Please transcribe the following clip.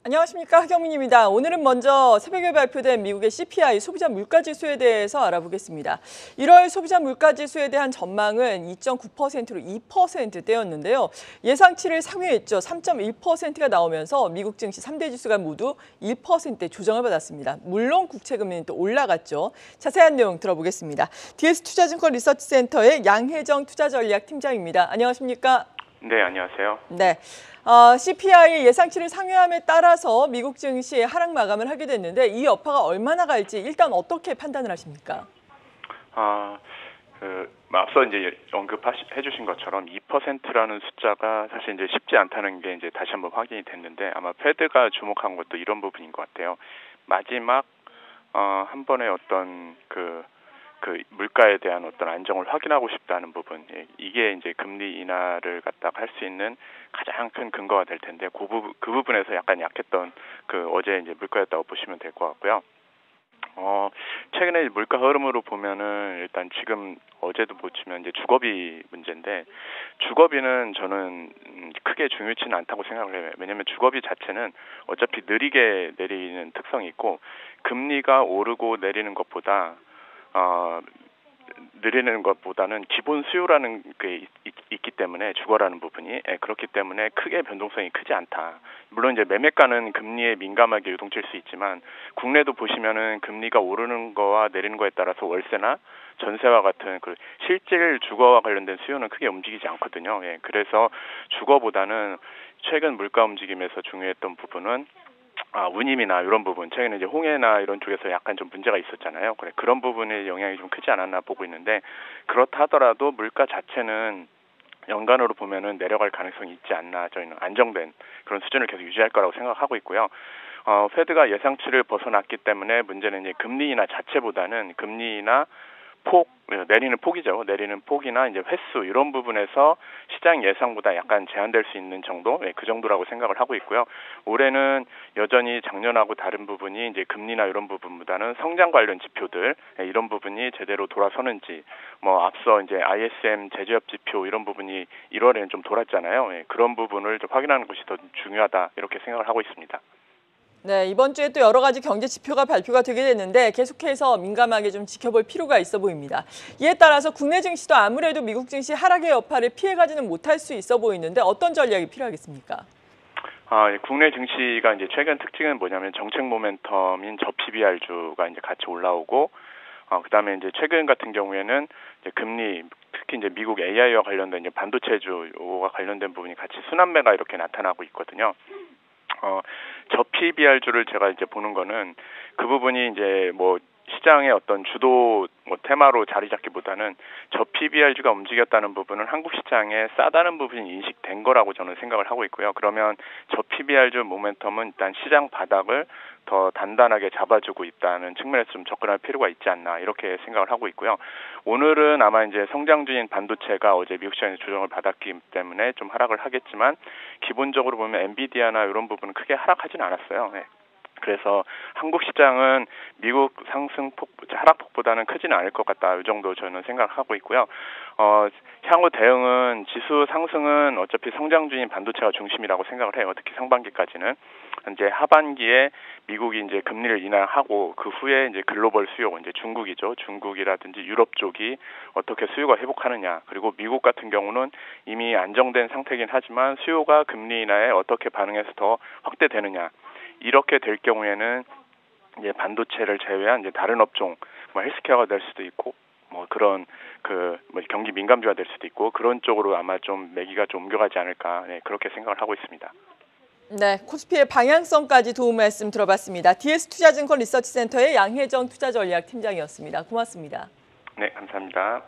안녕하십니까, 하경민입니다. 오늘은 먼저 새벽에 발표된 미국의 CPI 소비자 물가지수에 대해서 알아보겠습니다. 1월 소비자 물가지수에 대한 전망은 2.9%로 2%대였는데요. 예상치를 상회했죠. 3.1%가 나오면서 미국 증시 3대 지수가 모두 1%대 조정을 받았습니다. 물론 국채금리는 또 올라갔죠. 자세한 내용 들어보겠습니다. DS투자증권 리서치센터의 양혜정 투자전략팀장입니다. 안녕하십니까? 네, 안녕하세요. 네. CPI 예상치를 상회함에 따라서 미국 증시의 하락 마감을 하게 됐는데 이 여파가 얼마나 갈지 일단 어떻게 판단을 하십니까? 앞서 이제 언급해 주신 것처럼 2%라는 숫자가 사실 이제 쉽지 않다는 게 이제 다시 한번 확인이 됐는데 아마 패드가 주목한 것도 이런 부분인 것 같아요. 마지막 한 번의 어떤 그 물가에 대한 어떤 안정을 확인하고 싶다는 부분, 이게 이제 금리 인하를 갖다가 할 수 있는 가장 큰 근거가 될 텐데 그 부분에서 약간 약했던 어제 이제 물가였다고 보시면 될 것 같고요. 최근에 물가 흐름으로 보면은 일단 지금 어제도 보시면 이제 주거비 문제인데 주거비는 저는 크게 중요치는 않다고 생각을 해요. 왜냐하면 주거비 자체는 어차피 느리게 내리는 특성이 있고 금리가 오르고 내리는 것보다 느리는 것보다는 기본 수요라는 게 있기 때문에 주거라는 부분이 그렇기 때문에 크게 변동성이 크지 않다. 물론 이제 매매가는 금리에 민감하게 유동칠 수 있지만 국내도 보시면은 금리가 오르는 거와 내리는 거에 따라서 월세나 전세와 같은 실질 주거와 관련된 수요는 크게 움직이지 않거든요. 그래서 주거보다는 최근 물가 움직임에서 중요했던 부분은 운임이나 이런 부분, 최근에 이제 홍해나 이런 쪽에서 약간 좀 문제가 있었잖아요. 그런 부분의 영향이 좀 크지 않았나 보고 있는데 그렇다 하더라도 물가 자체는 연간으로 보면은 내려갈 가능성이 있지 않나, 저희는 안정된 그런 수준을 계속 유지할 거라고 생각하고 있고요. 페드가 예상치를 벗어났기 때문에 문제는 이제 금리 인하 자체보다는 금리 인하 내리는 폭이죠. 내리는 폭이나 이제 횟수 이런 부분에서 시장 예상보다 약간 제한될 수 있는 정도, 그 정도라고 생각을 하고 있고요. 올해는 여전히 작년하고 다른 부분이 이제 금리나 이런 부분보다는 성장 관련 지표들 이런 부분이 제대로 돌아서는지, 앞서 이제 ISM 제조업 지표 이런 부분이 1월에는 좀 돌았잖아요. 그런 부분을 좀 확인하는 것이 더 중요하다 이렇게 생각을 하고 있습니다. 네, 이번 주에 또 여러 가지 경제 지표가 발표가 되게 됐는데 계속해서 민감하게 좀 지켜볼 필요가 있어 보입니다. 이에 따라서 국내 증시도 아무래도 미국 증시 하락의 여파를 피해가지는 못할 수 있어 보이는데 어떤 전략이 필요하겠습니까? 국내 증시가 이제 최근 특징은 뭐냐면 정책 모멘텀인 PBR주가 이제 같이 올라오고, 그다음에 이제 최근 같은 경우에는 이제 금리, 특히 이제 미국 AI와 관련된 이제 반도체주와 관련된 부분이 같이 순환매가 이렇게 나타나고 있거든요. PBR주를 제가 이제 보는 거는 그 부분이 이제 시장의 어떤 주도 테마로 자리 잡기보다는 PBR주가 움직였다는 부분은 한국 시장에 싸다는 부분이 인식된 거라고 저는 생각을 하고 있고요. 그러면 PBR주 모멘텀은 일단 시장 바닥을 더 단단하게 잡아주고 있다는 측면에서 좀 접근할 필요가 있지 않나 이렇게 생각을 하고 있고요. 오늘은 아마 이제 성장주인 반도체가 어제 미국 시장에서 조정을 받았기 때문에 좀 하락을 하겠지만 기본적으로 보면 엔비디아나 이런 부분은 크게 하락하지는 않았어요. 그래서 한국 시장은 미국 하락폭보다는 크지는 않을 것 같다. 이 정도 저는 생각하고 있고요. 향후 대응은 지수 상승은 어차피 성장주인 반도체가 중심이라고 생각을 해요. 특히 상반기까지는. 이제 하반기에 미국이 이제 금리를 인하하고 그 후에 이제 글로벌 수요, 이제 중국이죠. 중국이라든지 유럽 쪽이 어떻게 수요가 회복하느냐. 그리고 미국 같은 경우는 이미 안정된 상태이긴 하지만 수요가 금리 인하에 어떻게 반응해서 더 확대되느냐. 이렇게 될 경우에는 이제 반도체를 제외한 이제 다른 업종, 헬스케어가 될 수도 있고, 그런 경기 민감주가 될 수도 있고 그런 쪽으로 아마 좀 매기가 좀 옮겨가지 않을까, 그렇게 생각을 하고 있습니다. 네, 코스피의 방향성까지 도움 말씀 들어봤습니다. DS투자증권 리서치센터의 양혜정 투자전략팀장이었습니다. 고맙습니다. 네, 감사합니다.